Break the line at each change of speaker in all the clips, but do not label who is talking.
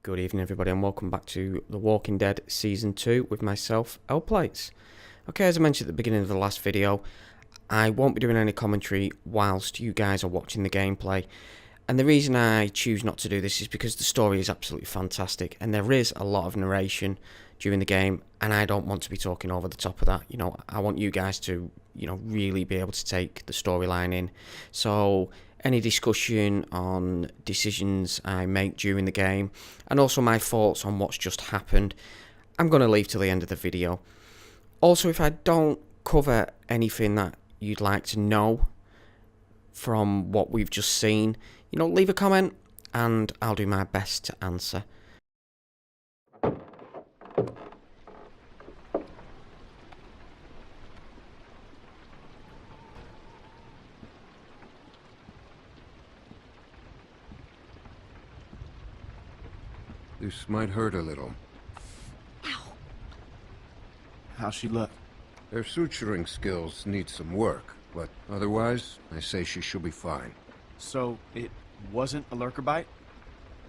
Good evening, everybody, and welcome back to The Walking Dead Season 2 with myself, L-Plates. Okay, as I mentioned at the beginning of the last video, I won't be doing any commentary whilst you guys are watching the gameplay. And the reason I choose not to do this is because the story is absolutely fantastic, and there is a lot of narration during the game, and I don't want to be talking over the top of that. You know, I want you guys to, really be able to take the storyline in. So any discussion on decisions I make during the game, and also my thoughts on what's just happened, I'm going to leave till the end of the video. Also, if I don't cover anything that you'd like to know from what we've just seen, leave a comment and I'll do my best to answer.
This might hurt a little.
Ow. How's she look?
Her suturing skills need some work, but otherwise, I say she should be fine.
So, it wasn't a lurker bite?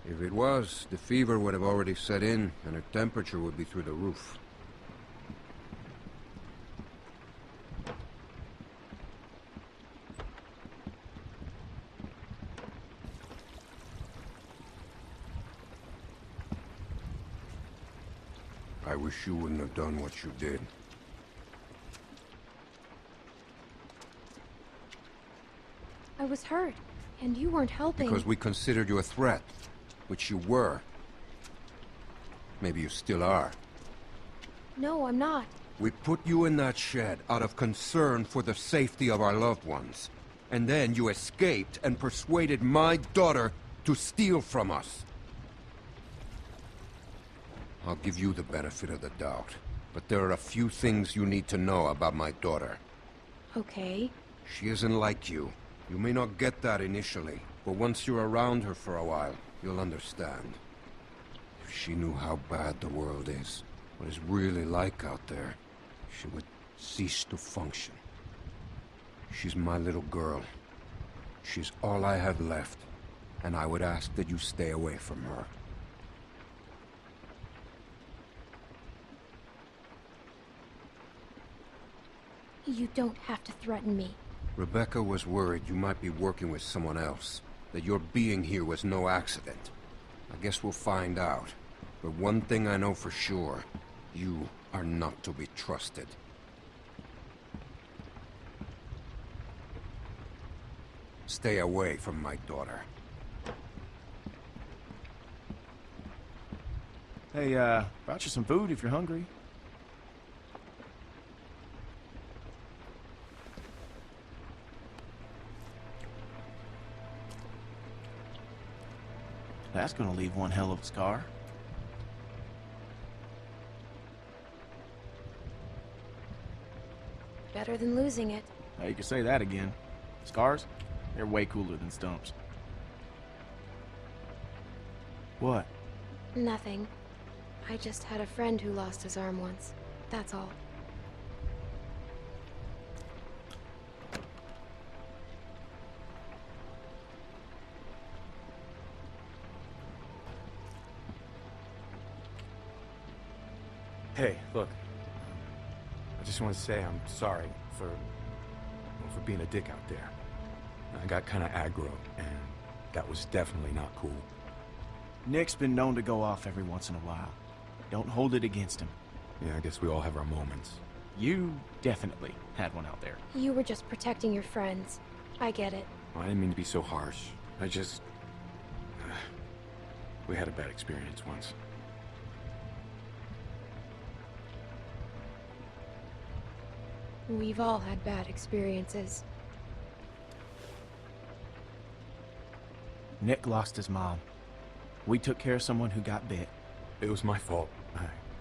If it was, the fever would have already set in, and her temperature would be through the roof. I wish you wouldn't have done what you did.
I was hurt, and you weren't helping.
Because we considered you a threat, which you were. Maybe you still are.
No, I'm not.
We put you in that shed out of concern for the safety of our loved ones. And then you escaped and persuaded my daughter to steal from us. I'll give you the benefit of the doubt, but there are a few things you need to know about my daughter.
Okay.
She isn't like you. You may not get that initially, but once you're around her for a while, you'll understand. If she knew how bad the world is, what it's really like out there, she would cease to function. She's my little girl. She's all I have left, and I would ask that you stay away from her.
You don't have to threaten me.
Rebecca was worried you might be working with someone else, that your being here was no accident. I guess we'll find out. But one thing I know for sure, you are not to be trusted. Stay away from my daughter.
Hey, brought you some food if you're hungry. That's gonna leave one hell of a scar.
Better than losing it.
Hey, you can say that again. Scars? They're way cooler than stumps. What?
Nothing. I just had a friend who lost his arm once. That's all.
Hey, look. I just want to say I'm sorry for being a dick out there. I got kind of aggro, and that was definitely not cool.
Nick's been known to go off every once in a while. Don't hold it against him.
Yeah, I guess we all have our moments.
You definitely had one out there.
You were just protecting your friends. I get it.
Well, I didn't mean to be so harsh. I just... we had a bad experience once.
We've all had bad experiences.
Nick lost his mom. We took care of someone who got bit.
It was my fault.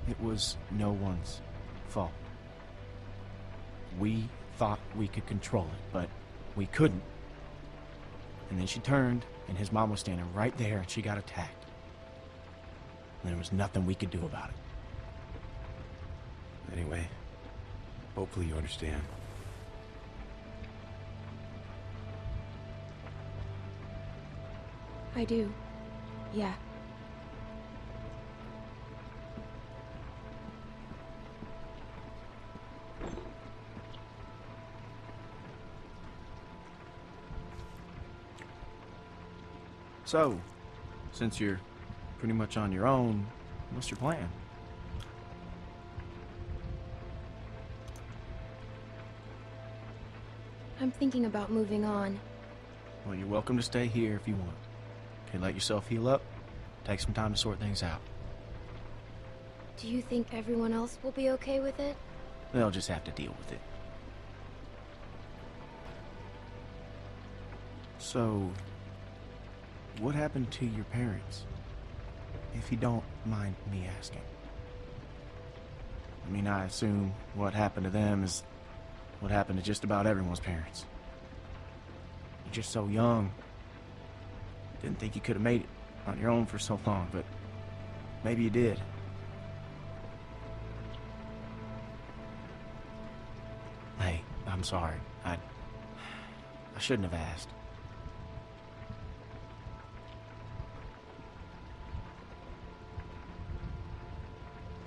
It was no one's fault. We thought we could control it, but we couldn't. And then she turned, and his mom was standing right there, and she got attacked. And there was nothing we could do about it.
Anyway, hopefully you understand.
I do. Yeah.
So, since you're pretty much on your own, what's your plan?
I'm thinking about moving on.
Well, you're welcome to stay here if you want. Okay, let yourself heal up. Take some time to sort things out.
Do you think everyone else will be okay with it?
They'll just have to deal with it. So, what happened to your parents? If you don't mind me asking. I mean, I assume what happened to them is what happened to just about everyone's parents. You're just so young. Didn't think you could have made it on your own for so long, but maybe you did. Hey, I'm sorry. I shouldn't have asked.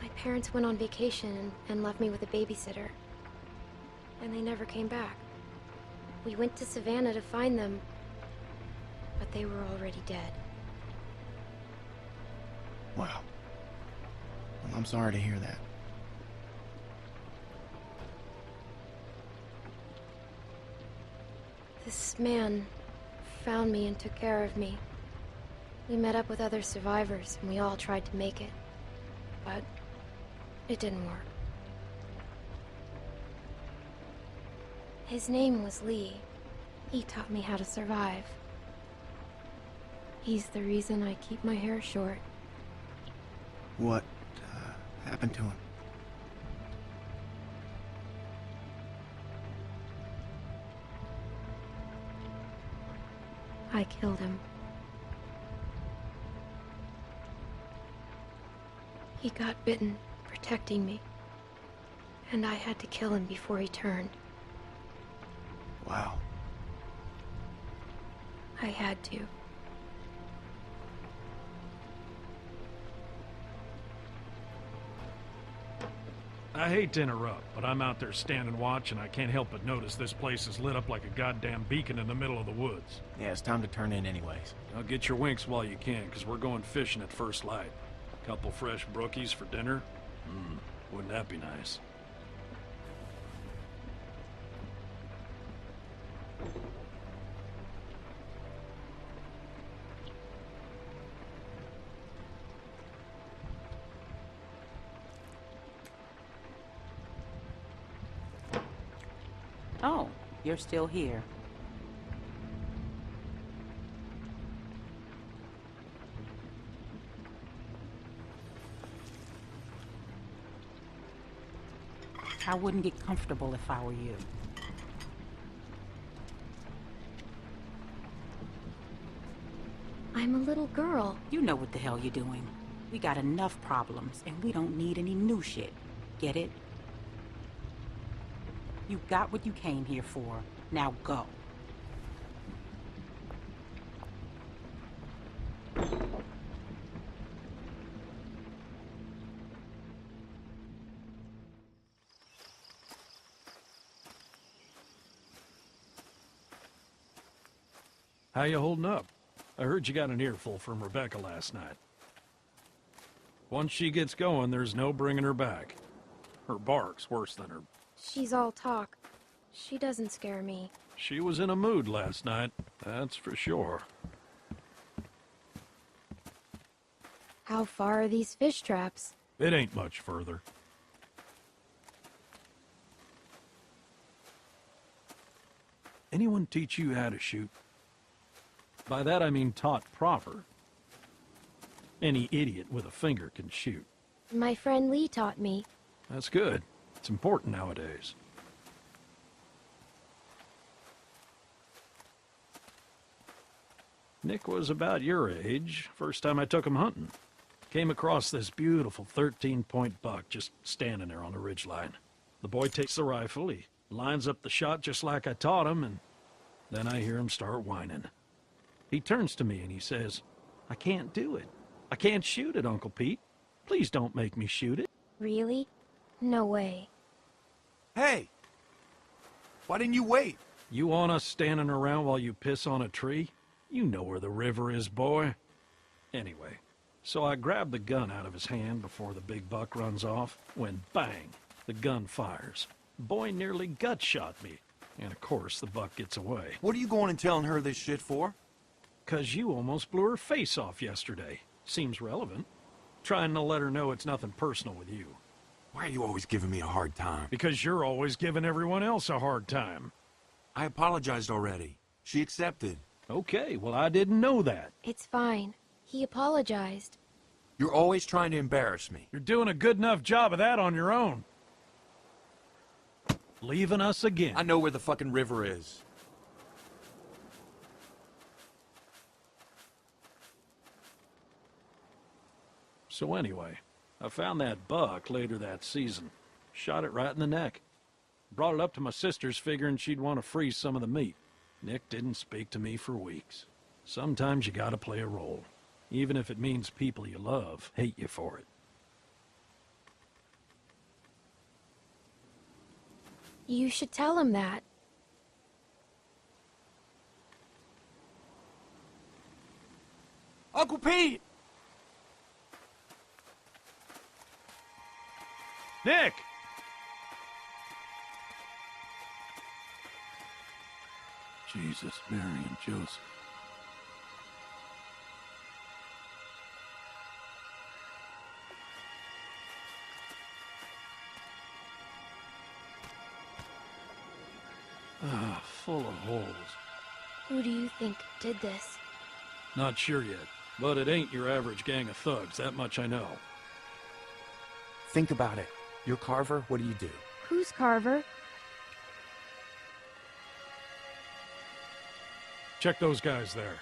My parents went on vacation and left me with a babysitter. And they never came back. We went to Savannah to find them, but they were already dead.
Wow. Well, I'm sorry to hear that.
This man found me and took care of me. We met up with other survivors, and we all tried to make it. But it didn't work. His name was Lee. He taught me how to survive. He's the reason I keep my hair short.
What happened to him?
I killed him. He got bitten, protecting me. And I had to kill him before he turned.
Wow.
I had to.
I hate to interrupt, but I'm out there standing watch and I can't help but notice this place is lit up like a goddamn beacon in the middle of the woods.
Yeah, it's time to turn in anyways.
Now get your winks while you can, because we're going fishing at first light. Couple fresh brookies for dinner? Wouldn't that be nice?
Oh, you're still here. I wouldn't get comfortable if I were you.
I'm a little girl.
You know what the hell you're doing. We got enough problems, and we don't need any new shit. Get it? You got what you came here for. Now go.
How you holding up? I heard you got an earful from Rebecca last night. Once she gets going, there's no bringing her back. Her bark's worse than her.
She's all talk. She doesn't scare me.
She was in a mood last night, that's for sure.
How far are these fish traps?
It ain't much further. Anyone teach you how to shoot? By that I mean taught proper. Any idiot with a finger can shoot.
My friend Lee taught me.
That's good. It's important nowadays. Nick was about your age, first time I took him hunting. Came across this beautiful 13-point buck just standing there on the ridgeline. The boy takes the rifle, he lines up the shot just like I taught him, and then I hear him start whining. He turns to me and he says, "I can't do it. I can't shoot it, Uncle Pete. Please don't make me shoot it."
Really? No way.
Hey! Why didn't you wait?
You want us standing around while you piss on a tree? You know where the river is, boy. Anyway, so I grabbed the gun out of his hand before the big buck runs off, when bang, the gun fires. Boy nearly gut shot me, and of course the buck gets away.
What are you going and telling her this shit for?
'Cause you almost blew her face off yesterday. Seems relevant. Trying to let her know it's nothing personal with you.
Why are you always giving me a hard time?
Because you're always giving everyone else a hard time.
I apologized already. She accepted.
Okay, well I didn't know that.
It's fine. He apologized.
You're always trying to embarrass me.
You're doing a good enough job of that on your own. Leaving us again.
I know where the fucking river is.
So anyway, I found that buck later that season. Shot it right in the neck. Brought it up to my sister's figuring she'd want to freeze some of the meat. Nick didn't speak to me for weeks. Sometimes you gotta play a role, even if it means people you love hate you for it.
You should tell him that.
Uncle Pete!
Nick! Jesus, Mary, and Joseph. Ah, full of holes.
Who do you think did this?
Not sure yet, but it ain't your average gang of thugs, that much I know.
Think about it. You're Carver, what do?
Who's Carver?
Check those guys there.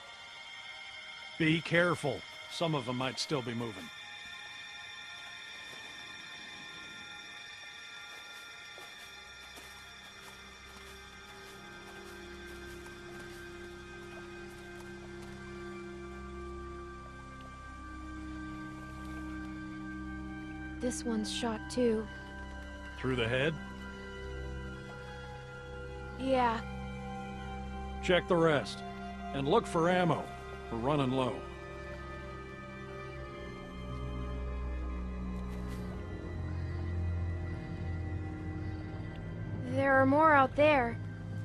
Be careful. Some of them might still be moving.
This one's shot too.
Through the head?
Yeah.
Check the rest. And look for ammo. We're running low.
There are more out there.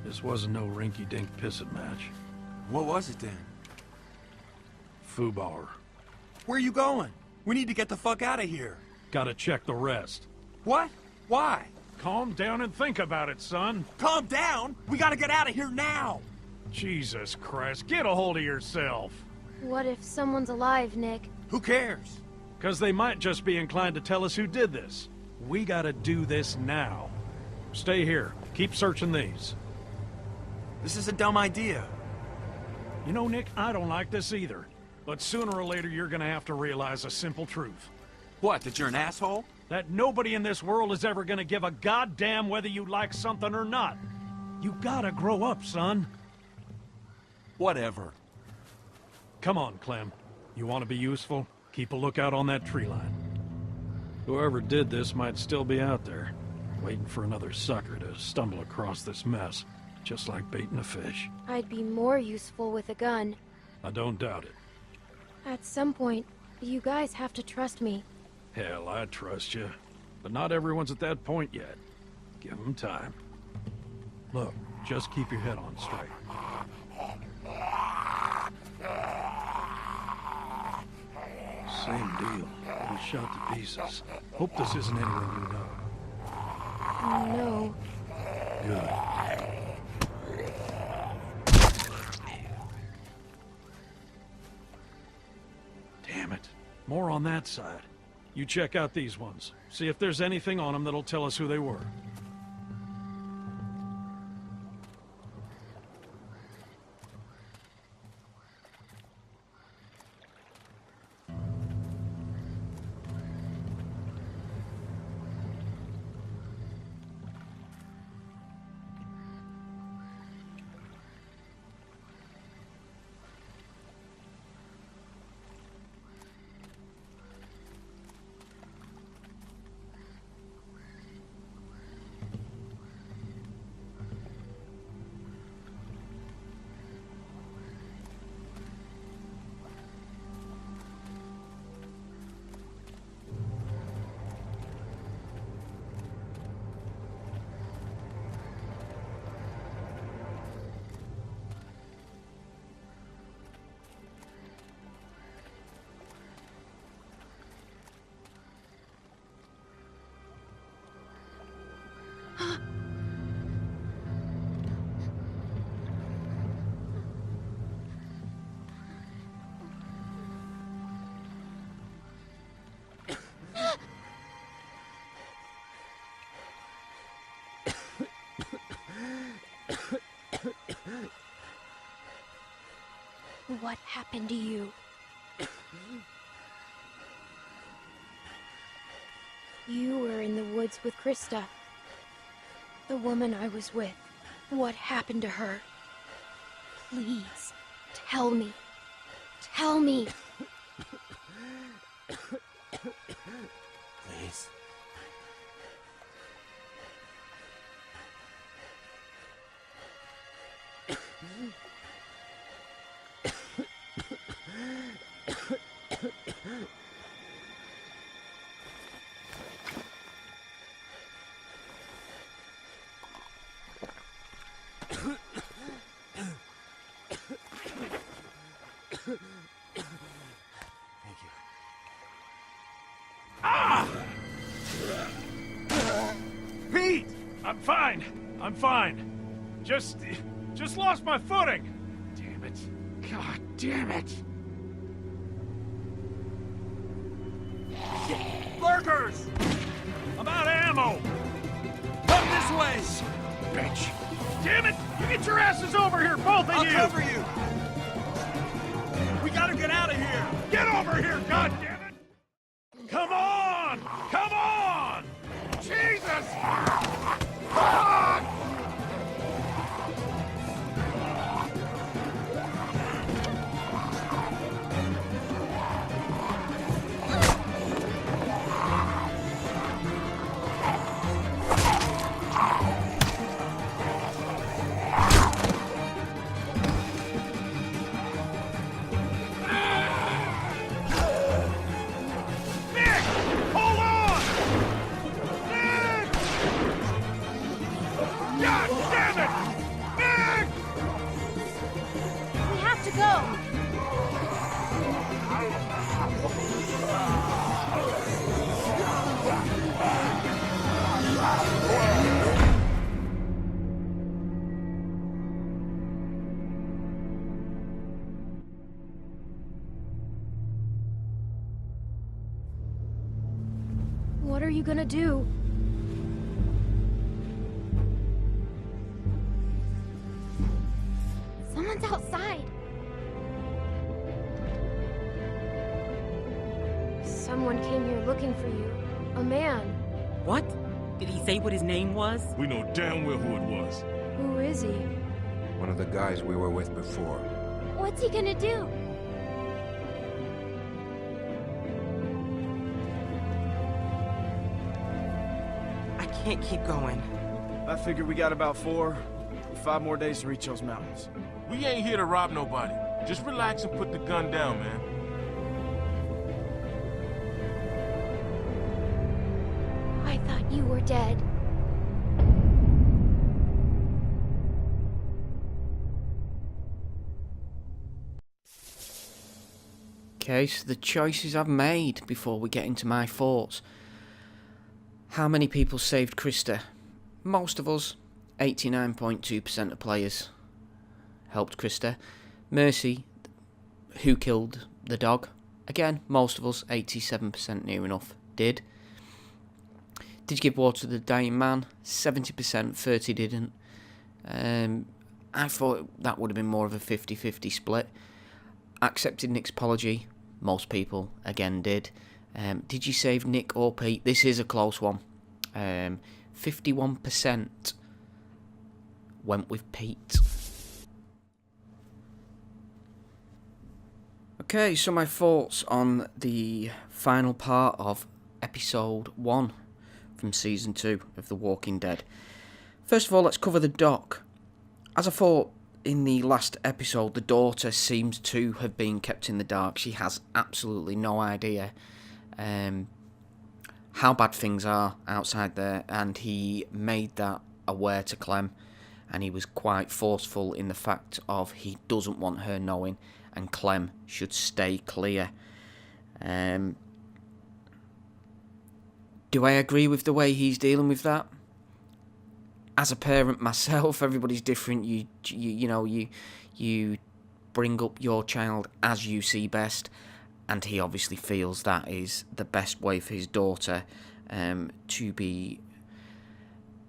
This wasn't no rinky-dink pissing match.
What was it then?
Foobar.
Where are you going? We need to get the fuck out of here.
Gotta check the rest.
What? Why?
Calm down and think about it, son.
Calm down! We gotta get out of here now!
Jesus Christ, get a hold of yourself.
What if someone's alive, Nick?
Who cares?
'Cause they might just be inclined to tell us who did this. We gotta do this now. Stay here. Keep searching these.
This is a dumb idea.
You know, Nick, I don't like this either. But sooner or later, you're gonna have to realize a simple truth.
What, that you're an asshole?
That nobody in this world is ever gonna give a goddamn whether you like something or not. You gotta grow up, son.
Whatever.
Come on, Clem. You want to be useful? Keep a lookout on that tree line. Whoever did this might still be out there, waiting for another sucker to stumble across this mess, just like baiting a fish.
I'd be more useful with a gun.
I don't doubt it.
At some point, you guys have to trust me.
Hell, I trust you. But not everyone's at that point yet. Give them time. Look, just keep your head on straight. Same deal. All shot to pieces. Hope this isn't anyone you know.
No.
Good. Damn it. More on that side. You check out these ones. See if there's anything on them that'll tell us who they were.
what happened to you? You were in the woods with Krista. The woman I was with. What happened to her? Please, tell me. Tell me.
Please. Thank you.
Pete! I'm fine. I'm fine. Just lost my footing. Damn it. God damn it. Lurkers! I'm out of ammo. Come this way. Bitch. Damn it! You get your asses over here, both of you!
I'll cover you!
We gotta get out of here! Get over here, God damn it! Come on! Come on! Jesus! Fuck! Nick! Hold on! Nick! God damn it! Nick!
We have to go. What are you gonna do? Someone's outside. Someone came here looking for you. A man.
What? Did he say what his name was?
We know damn well who it was.
Who is he?
One of the guys we were with before.
What's he gonna do?
I can't keep going.
I figure we got about 5 more days to reach those mountains.
We ain't here to rob nobody. Just relax and put the gun down, man.
I thought you were dead.
Okay, so the choices I've made before we get into my thoughts. How many people saved Krista? Most of us, 89.2% of players helped Krista. Mercy, who killed the dog? Again, most of us, 87% near enough, did. Did you give water to the dying man? 70%, 30 didn't. I thought that would have been more of a 50-50 split. Accepted Nick's apology. Most people, again, did. Did you save Nick or Pete? This is a close one. 51% went with Pete. Okay, so my thoughts on the final part of episode 1 from season 2 of The Walking Dead. First of all, let's cover the doc. As I thought in the last episode, the daughter seems to have been kept in the dark. She has absolutely no idea how bad things are outside there, and he made that aware to Clem, and he was quite forceful in the fact of he doesn't want her knowing, and Clem should stay clear. Do I agree with the way he's dealing with that? As a parent myself, everybody's different. You bring up your child as you see best, and he obviously feels that is the best way for his daughter to be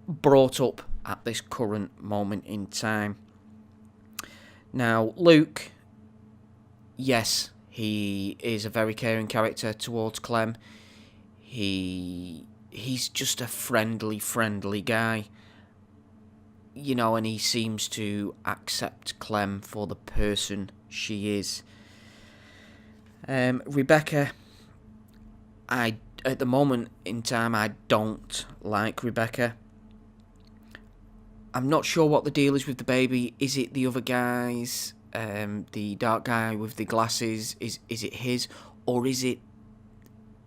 brought up at this current moment in time. Now, Luke, yes, he is a very caring character towards Clem. He's just a friendly guy. You know, and he seems to accept Clem for the person she is. Rebecca, at the moment in time, I don't like Rebecca. I'm not sure what the deal is with the baby. Is it the other guy's? The dark guy with the glasses? Is it his? Or is it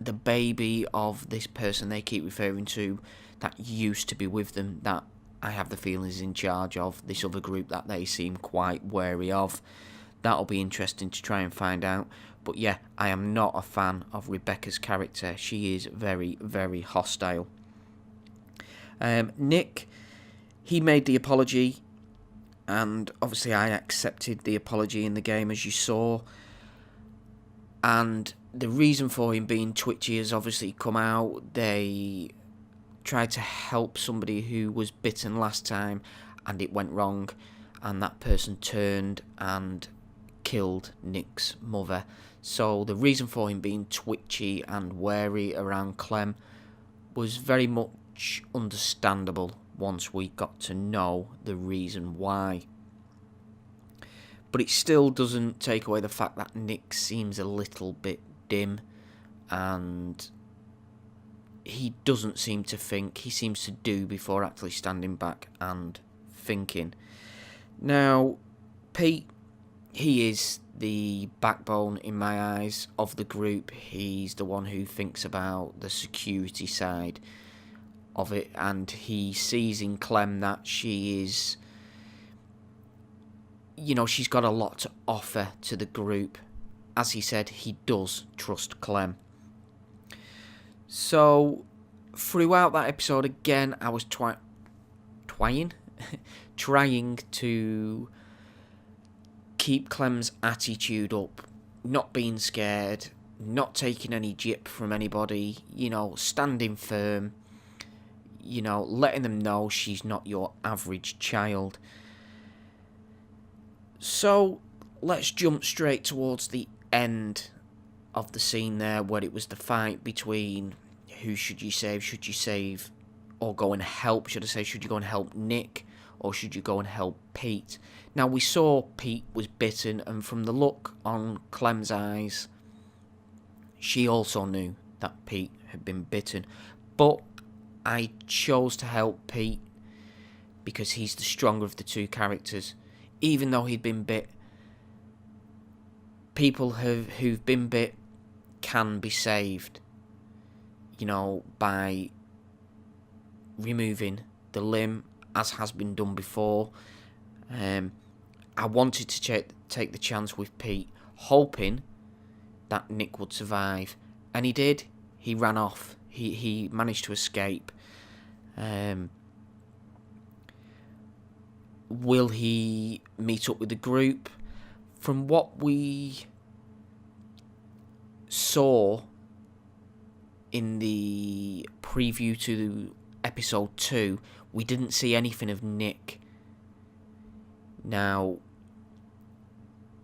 the baby of this person they keep referring to that used to be with them, that I have the feeling is in charge of this other group that they seem quite wary of? That'll be interesting to try and find out. But yeah, I am not a fan of Rebecca's character. She is very, very hostile. Nick, he made the apology, and obviously I accepted the apology in the game, as you saw. And the reason for him being twitchy has obviously come out. They tried to help somebody who was bitten last time, and it went wrong, and that person turned and killed Nick's mother. So the reason for him being twitchy and wary around Clem was very much understandable once we got to know the reason why. But it still doesn't take away the fact that Nick seems a little bit dim, and he doesn't seem to think. He seems to do before actually standing back and thinking. Now, Pete, he is the backbone in my eyes of the group. He's the one who thinks about the security side of it, and he sees in Clem that she is, you know, she's got a lot to offer to the group. As he said, he does trust Clem. So, throughout that episode, again, I was trying to keep Clem's attitude up, not being scared, not taking any jip from anybody, you know, standing firm, you know, letting them know she's not your average child. So, let's jump straight towards the end of the scene there, where it was the fight between who should you save, or go and help, should I say, should you go and help Nick, or should you go and help Pete? Now, we saw Pete was bitten, and from the look on Clem's eyes, she also knew that Pete had been bitten. But I chose to help Pete because he's the stronger of the two characters. Even though he'd been bit, people who've been bit can be saved, you know, by removing the limb, as has been done before. I wanted to take the chance with Pete, hoping that Nick would survive, and he did. He ran off. He managed to escape. Will he meet up with the group? From what we saw in the preview to episode 2, we didn't see anything of Nick. Now,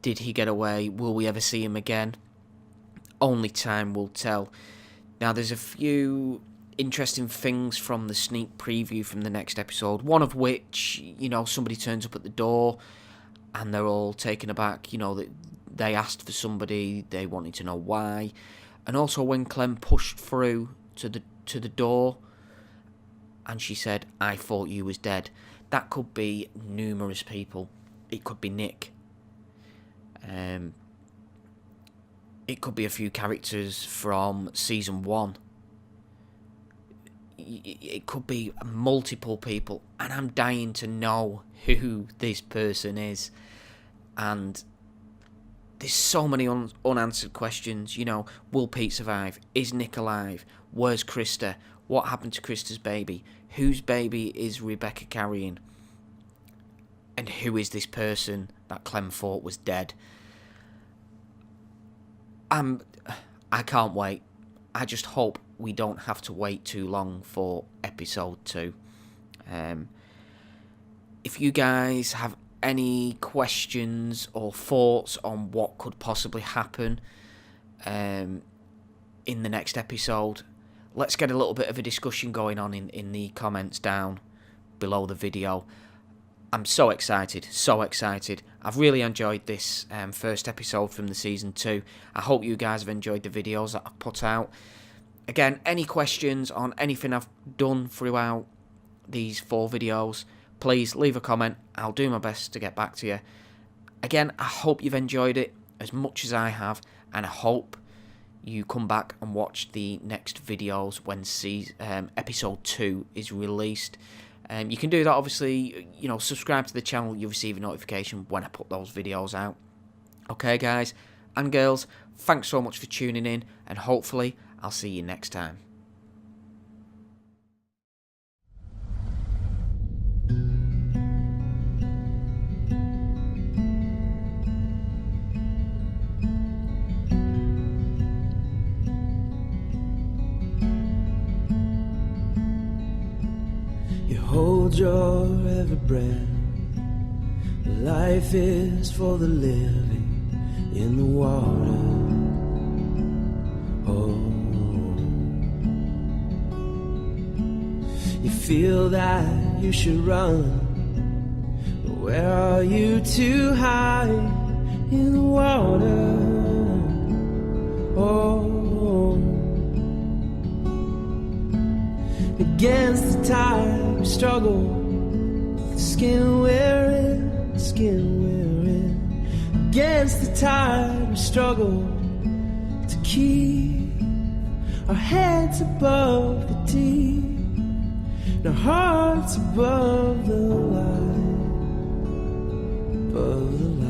did he get away? Will we ever see him again? Only time will tell. Now, there's a few interesting things from the sneak preview from the next episode, one of which, you know, somebody turns up at the door and they're all taken aback, you know, that they asked for somebody, they wanted to know why. And also when Clem pushed through to the door and she said, "I thought you was dead." That could be numerous people. It could be Nick. It could be a few characters from season 1. It could be multiple people, and I'm dying to know who this person is. And there's so many unanswered questions, you know. Will Pete survive? Is Nick alive? Where's Krista? What happened to Krista's baby? Whose baby is Rebecca carrying? And who is this person that Clem thought was dead? I can't wait. I just hope we don't have to wait too long for episode 2. If you guys have any questions or thoughts on what could possibly happen in the next episode, let's get a little bit of a discussion going on in the comments down below the video. I'm so excited, so excited. I've really enjoyed this first episode from the season 2. I hope you guys have enjoyed the videos that I've put out. Again, any questions on anything I've done throughout these 4 videos, please leave a comment. I'll do my best to get back to you. Again, I hope you've enjoyed it as much as I have, and I hope you come back and watch the next videos when episode 2 is released. You can do that, obviously, subscribe to the channel, you'll receive a notification when I put those videos out. Okay, guys and girls, thanks so much for tuning in, and hopefully I'll see you next time.
Hold your every breath. Life is for the living in the water. Oh, you feel that you should run, but where are you to hide in the water? Oh, against the tide we struggle, the skin we're in, the skin we're in. Against the tide we struggle to keep our heads above the deep, and our hearts above the light, above the light.